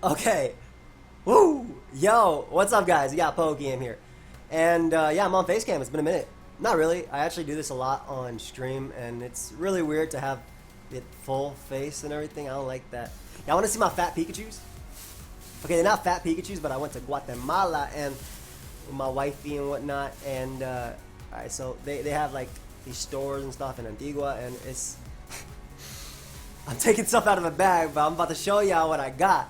Okay. Woo! Yo, what's up, guys? You got pokeaim here. And yeah, I'm on Facecam. It's been a minute. Not really. I actually do this a lot on stream, and it's really weird to have it full face and everything. I don't like that. Y'all want to see my fat Pikachus? Okay, they're not fat Pikachus, but I went to Guatemala and with my wifey and whatnot. And alright, so they have like these stores and stuff in Antigua, and it's I'm taking stuff out of a bag, but I'm about to show y'all what I got.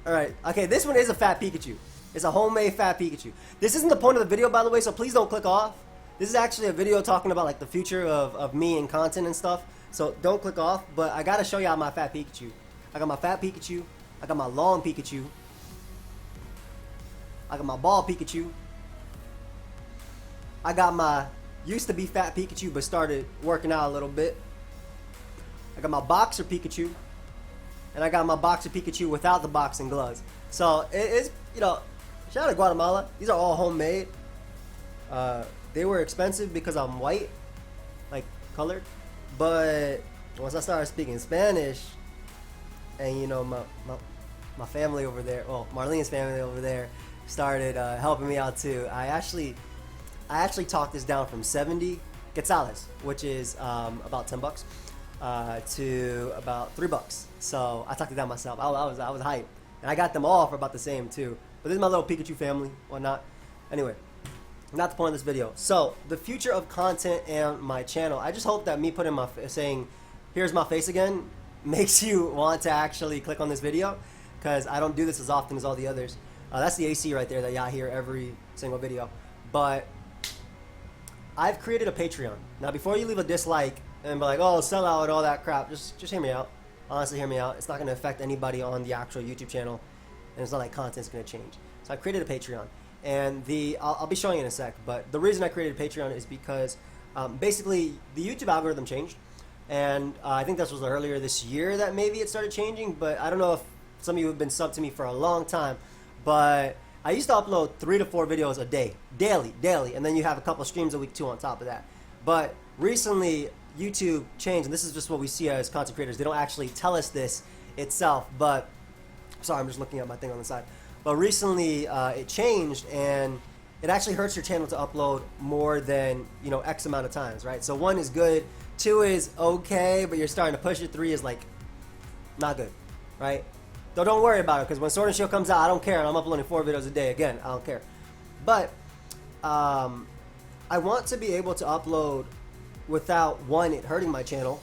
Alright, okay, this one is a fat Pikachu. It's a homemade fat Pikachu. This isn't the point of the video, by the way, so please don't click off. This is actually a video talking about like the future of me and content and stuff. So don't click off, but I gotta show y'all my fat Pikachu. I got my fat Pikachu. I got my long Pikachu. I got my ball Pikachu. I got my used to be fat Pikachu but started working out a little bit. I got my boxer Pikachu. And I got my boxer Pikachu without the boxing gloves. So it's, you know, shout out to Guatemala. These are all homemade. They were expensive because I'm white, like colored. But once I started speaking Spanish, and you know my family over there, well, Marlene's family over there, started helping me out too. I actually talked this down from 70 quetzales, which is about $10, to about $3. So I talked it down myself. I was hyped, and I got them all for about the same too. But this is my little Pikachu family, whatnot. Anyway, not the point of this video. So the future of content and my channel. I just hope that me putting saying, "Here's my face again," makes you want to actually click on this video, because I don't do this as often as all the others. That's the AC right there that y'all hear every single video. But I've created a Patreon. Now, before you leave a dislike and be like, "Oh, sell out" and all that crap, just hear me out. Honestly, hear me out. It's not going to affect anybody on the actual YouTube channel, and it's not like content's going to change. So I created a Patreon, and I'll be showing you in a sec. But the reason I created a Patreon is because basically the YouTube algorithm changed, and I think this was earlier this year that maybe it started changing. But I don't know if some of you have been subbed to me for a long time, but I used to upload 3 to 4 videos a day, daily, and then you have a couple streams a week too on top of that. But recently, YouTube changed, and this is just what we see as content creators. They don't actually tell us this itself, but sorry, I'm just looking at my thing on the side. But recently, it changed, and it actually hurts your channel to upload more than, you know, X amount of times, right? So 1 is good, 2 is okay, but you're starting to push it. 3 is like not good, right? So don't worry about it, because when Sword and Shield comes out, I don't care, and I'm uploading 4 videos a day. Again, I don't care. But I want to be able to upload without, 1, it hurting my channel,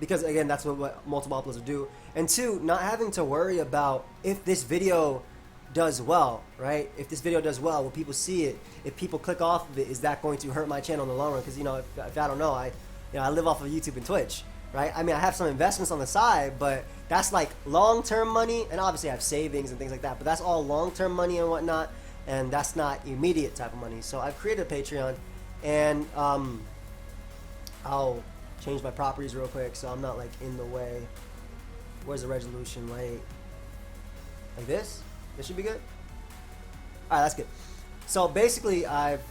because again, that's what multiple uploads would do, and 2, not having to worry about if this video does well, right? If this video does well, will people see it? If people click off of it, is that going to hurt my channel in the long run? Because, you know, if I don't know, I live off of YouTube and Twitch, right? I mean, I have some investments on the side, but that's like long-term money, and obviously I have savings and things like that, but that's all long-term money and whatnot, and that's not immediate type of money. So I've created a Patreon, and I'll change my properties real quick so I'm not like in the way. Where's the resolution? Like this? This should be good. Alright, that's good. So basically, I've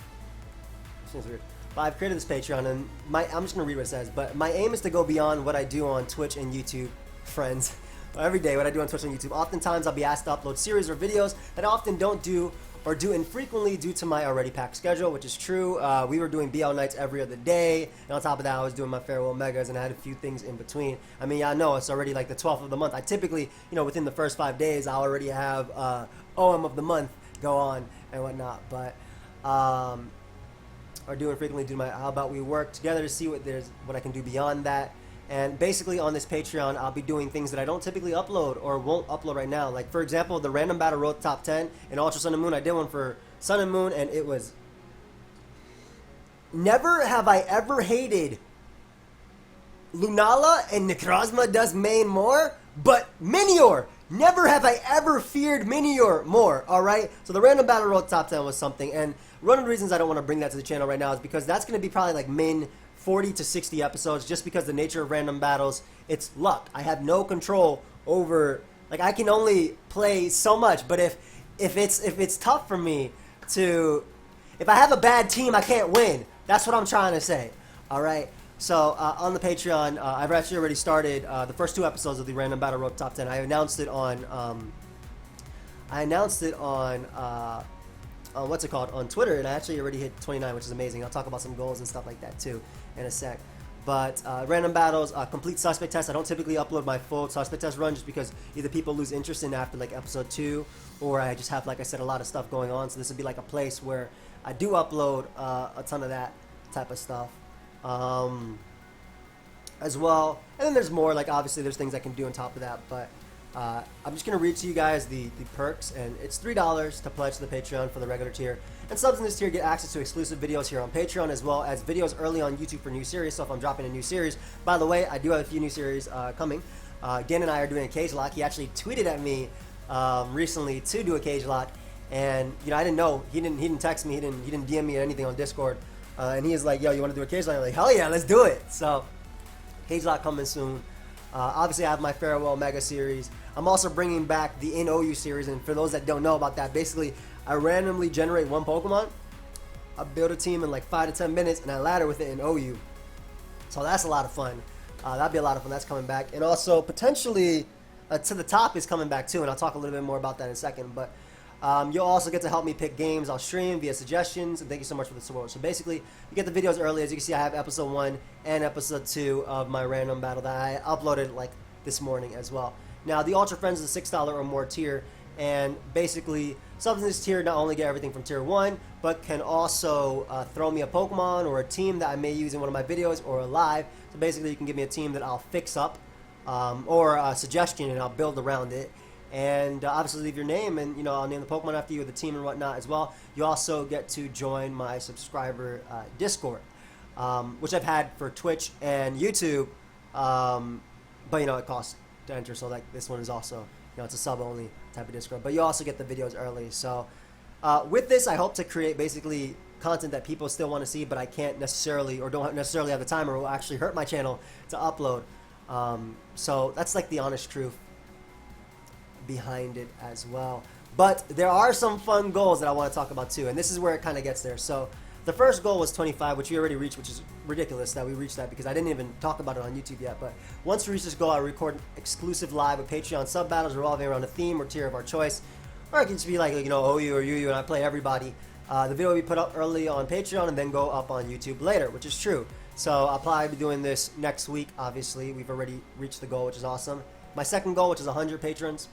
created this Patreon, and I'm just gonna read what it says. But my aim is to go beyond what I do on Twitch and YouTube, friends. Every day, what I do on Twitch and YouTube. Oftentimes, I'll be asked to upload series or videos that I often don't do, or do infrequently due to my already packed schedule, which is true. We were doing BL nights every other day, and on top of that, I was doing my farewell megas, and I had a few things in between. I mean, y'all know it's already like the 12th of the month. I typically, you know, within the first 5 days, I already have OM of the month go on and whatnot. But or do infrequently due to my. How about we work together to see what I can do beyond that. And basically on this Patreon, I'll be doing things that I don't typically upload or won't upload right now. Like, for example, the Random Battle Road Top 10 in Ultra Sun and Moon. I did one for Sun and Moon, and it was... Never have I ever hated Lunala and Necrozma does main more, but Minior! Never have I ever feared Minior more, alright? So the Random Battle Road Top 10 was something, and one of the reasons I don't want to bring that to the channel right now is because that's going to be probably like min 40 to 60 episodes, just because the nature of random battles, it's luck. I have no control over, like, I can only play so much, but if it's tough for me to, if I have a bad team, I can't win. That's what I'm trying to say. All right. So on the Patreon, I've actually already started the first 2 episodes of the Random Battle Road Top 10. I announced it on what's it called, on Twitter, and I actually already hit 29, which is amazing. I'll talk about some goals and stuff like that too in a sec. But random battles, complete suspect test. I don't typically upload my full suspect test run just because either people lose interest in after like episode 2, or I just have, like I said, a lot of stuff going on. So this would be like a place where I do upload a ton of that type of stuff as well. And then there's more, like obviously there's things I can do on top of that, but I'm just going to read to you guys the perks, and it's $3 to pledge to the Patreon for the regular tier. And subs in this tier get access to exclusive videos here on Patreon, as well as videos early on YouTube for new series. So if I'm dropping a new series, by the way, I do have a few new series coming. Dan and I are doing a cage lock. He actually tweeted at me recently to do a cage lock, and you know I didn't know. He didn't text me. He didn't DM me or anything on Discord. And he is like, "Yo, you want to do a cage lock?" I'm like, "Hell yeah, let's do it!" So cage lock coming soon. Obviously, I have my Farewell Mega series. I'm also bringing back the In OU series, and for those that don't know about that, basically, I randomly generate one Pokemon, I build a team in like 5 to 10 minutes, and I ladder with it in OU. So that's a lot of fun. That'd be a lot of fun. That's coming back. And also, potentially, To the Top is coming back too, and I'll talk a little bit more about that in a second. But you'll also get to help me pick games I'll stream via suggestions, and thank you so much for the support. So basically, you get the videos early. As you can see, I have episode 1 and episode 2 of my random battle that I uploaded like this morning as well. Now, the Ultra Friends is a $6 or more tier, and basically, subs in this tier not only get everything from tier 1, but can also throw me a Pokemon or a team that I may use in one of my videos or a live. So basically, you can give me a team that I'll fix up, or a suggestion, and I'll build around it. And obviously, leave your name, and you know I'll name the Pokemon after you, the team, and whatnot as well. You also get to join my subscriber Discord, which I've had for Twitch and YouTube, but you know it costs to enter, so like this one is also, you know, it's a sub only type of Discord, but you also get the videos early. So with this, I hope to create basically content that people still want to see, but I can't necessarily, or don't necessarily have the time, or will actually hurt my channel to upload. So that's like the honest truth behind it as well. But there are some fun goals that I want to talk about too, and this is where it kind of gets there. So the first goal was 25, which we already reached, which is ridiculous that we reached that because I didn't even talk about it on YouTube yet. But once we reach this goal, I record exclusive live with Patreon sub battles revolving around a theme or tier of our choice. Or it can just be like, you know, OU or UU, and I play everybody. The video will be put up early on Patreon and then go up on YouTube later, which is true. So I'll probably be doing this next week, obviously. We've already reached the goal, which is awesome. My second goal, which is 100 patrons,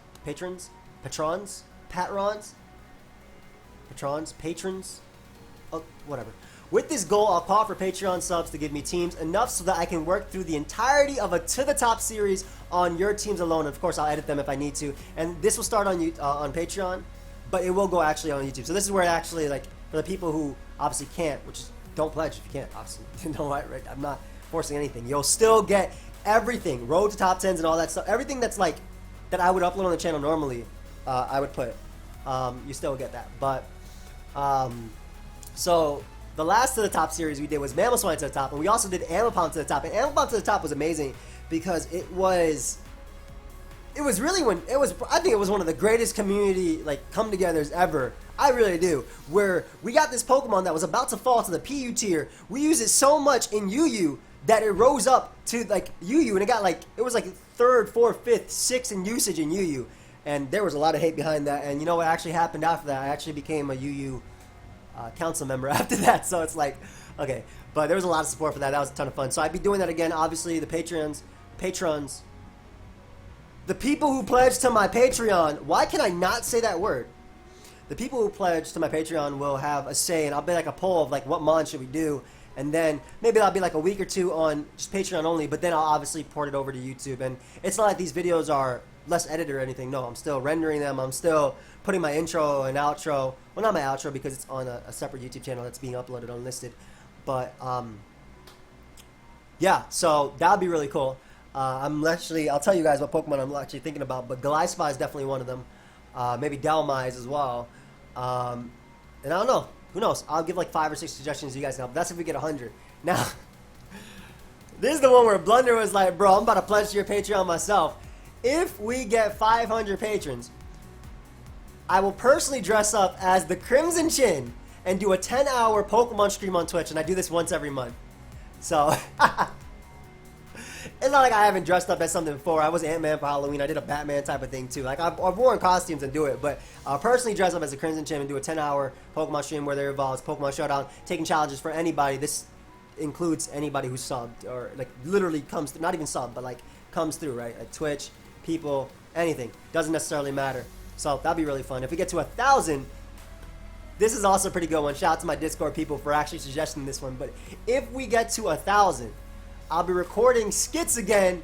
oh, whatever. With this goal, I'll call for Patreon subs to give me teams enough so that I can work through the entirety of a To The Top series on your teams alone. Of course, I'll edit them if I need to. And this will start on Patreon, but it will go actually on YouTube. So this is where it actually, like, for the people who obviously can't, which is, don't pledge if you can't, obviously. No, right? I'm not forcing anything. You'll still get everything, road to top 10s and all that stuff. Everything that's like, that I would upload on the channel normally, I would put. You still get that. But, so the last To The Top series we did was Mamoswine To The Top, and we also did Amapom To The Top. And Amapom To The Top was amazing because it was really I think it was one of the greatest community like come-togethers ever. I really do. Where we got this Pokemon that was about to fall to the PU tier. We used it so much in UU that it rose up to like UU, and it got like, it was like 3rd, 4th, 5th, 6th in usage in UU. And there was a lot of hate behind that. And you know what actually happened after that? I actually became a UU council member after that. So it's like, okay. But there was a lot of support for that. That was a ton of fun. So I'd be doing that again. Obviously, the patrons, the people who pledge to my Patreon, why can I not say that word? The people who pledge to my Patreon will have a say, and I'll be like a poll of like what mon should we do, and then maybe that'll be like a week or 2 on just Patreon only, but then I'll obviously port it over to YouTube. And it's not like these videos are less edited or anything. No, I'm still rendering them. I'm still putting my intro and outro. Well, not my outro because it's on a separate YouTube channel that's being uploaded unlisted. But yeah, so that'll be really cool. I'll tell you guys what Pokemon I'm actually thinking about, but Gliscor is definitely one of them. Maybe Delmise as well. And I don't know. Who knows? I'll give like 5 or 6 suggestions you guys can help. That's if we get 100. Now, this is the one where Blunder was like, bro, I'm about to pledge to your Patreon myself. If we get 500 patrons, I will personally dress up as the Crimson Chin and do a 10-hour Pokemon stream on Twitch, and I do this once every month. So it's not like I haven't dressed up as something before. I was Ant-Man for Halloween. I did a Batman type of thing too. Like I've worn costumes and do it, but personally dress up as a Crimson Chim and do a 10-hour Pokemon stream where there involves Pokemon Showdown, taking challenges for anybody. This includes anybody who's subbed or like literally comes through, not even sub, but like comes through, right? Like Twitch, people, anything. Doesn't necessarily matter. So that'd be really fun. If we get to 1,000, this is also a pretty good one. Shout out to my Discord people for actually suggesting this one. But if we get to 1,000, I'll be recording skits again,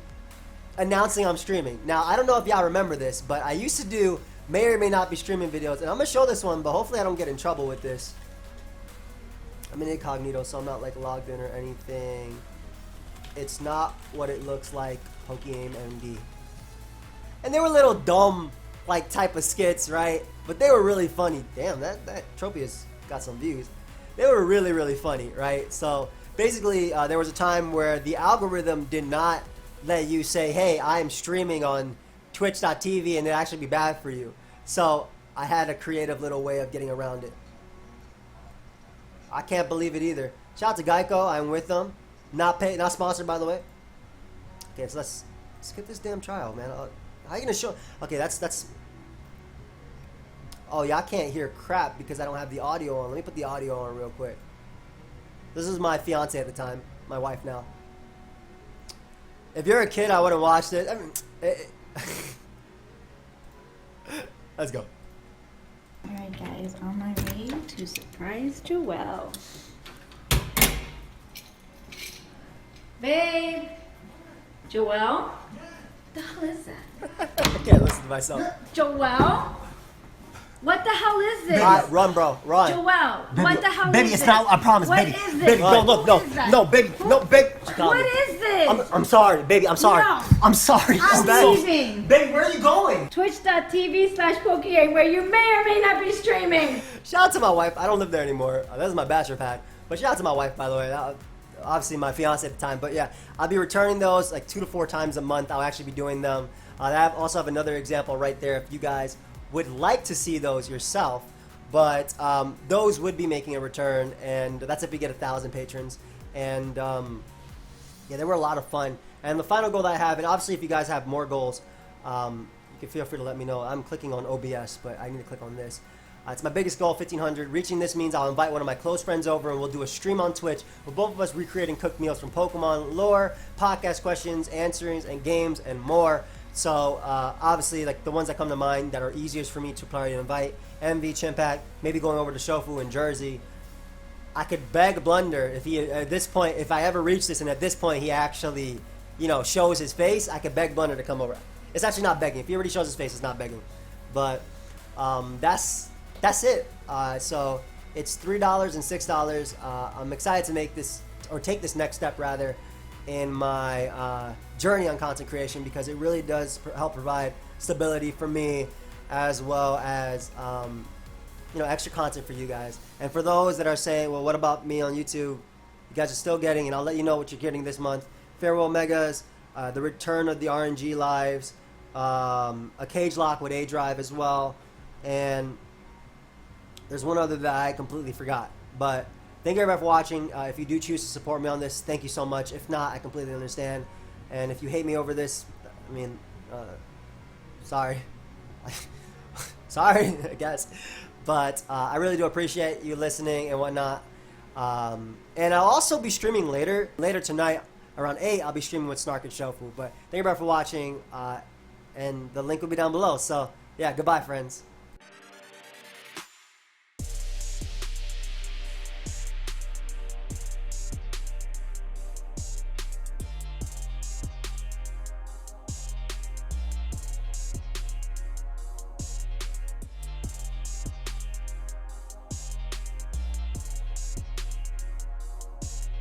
announcing I'm streaming. Now, I don't know if y'all remember this, but I used to do may or may not be streaming videos. And I'm going to show this one, but hopefully I don't get in trouble with this. I'm in incognito, so I'm not like logged in or anything. It's not what it looks like, pokeaimMD. And they were little dumb, like, type of skits, right? But they were really funny. Damn, that trophy has got some views. They were really, really funny, right? So basically, there was a time where the algorithm did not let you say, hey, I'm streaming on twitch.tv and it'd actually be bad for you. So I had a creative little way of getting around it. I can't believe it either. Shout out to Geico. I'm with them. Not paid, not sponsored, by the way. Okay, so let's skip this damn trial, man. How you gonna show? Okay, that's. Oh yeah, I can't hear crap because I don't have the audio on. Let me put the audio on real quick. This is my fiance at the time, my wife now. If you're a kid, I wouldn't watch this. I mean, let's go. Alright guys, on my way to surprise Joelle. Babe! Joelle? What the hell is that? I can't listen to myself. Joelle? What the hell is this? Alright, run, bro, run. Joelle, Baby, what the hell baby, is it's this? not. I promise, What baby. is this? Baby, no, look, no, Who is that? no, baby, no, baby. What is this? I'm sorry, baby. I'm sorry. No. I'm sorry. I'm leaving. Baby, where are you going? Twitch.tv/pokeaim where you may or may not be streaming. Shout out to my wife. I don't live there anymore. That's my bachelor pad. But shout out to my wife, by the way. Obviously, my fiance at the time. But yeah, I'll be returning those like 2 to 4 times a month. I'll actually be doing them. I also have another example right there if you guys would like to see those yourself. But those would be making a return, and that's if we get 1,000 patrons. And yeah, they were a lot of fun. And the final goal that I have, and obviously if you guys have more goals, you can feel free to let me know. I'm clicking on OBS, but I need to click on this. It's my biggest goal, 1,500. Reaching this means I'll invite one of my close friends over and we'll do a stream on Twitch with both of us recreating cooked meals from Pokemon lore, podcast questions, answerings, and games, and more. So obviously, like the ones that come to mind that are easiest for me to probably invite, MV, Chimpak, maybe going over to Shofu in Jersey. I could beg Blunder if he at this point, if I ever reach this, and at this point he actually, shows his face, I could beg Blunder to come over. It's actually not begging. If he already shows his face, it's not begging. But that's it. So it's $3 and $6. I'm excited to make this, or take this next step rather, in my journey on content creation, because it really does help provide stability for me, as well as extra content for you guys. And for those that are saying, well, what about me on YouTube? You guys are still getting, and I'll let you know what you're getting this month: Farewell Megas, the return of the RNG lives, a cage lock with A Drive as well, and there's one other that I completely forgot. But thank you everybody for watching. If you do choose to support me on this, thank you so much. If not, I completely understand. And if you hate me over this, I mean, sorry. Sorry, I guess. But I really do appreciate you listening and whatnot. And I'll also be streaming later tonight around 8. I'll be streaming with Snark and Shofu. But thank you everybody for watching. And the link will be down below. So, yeah, goodbye, friends.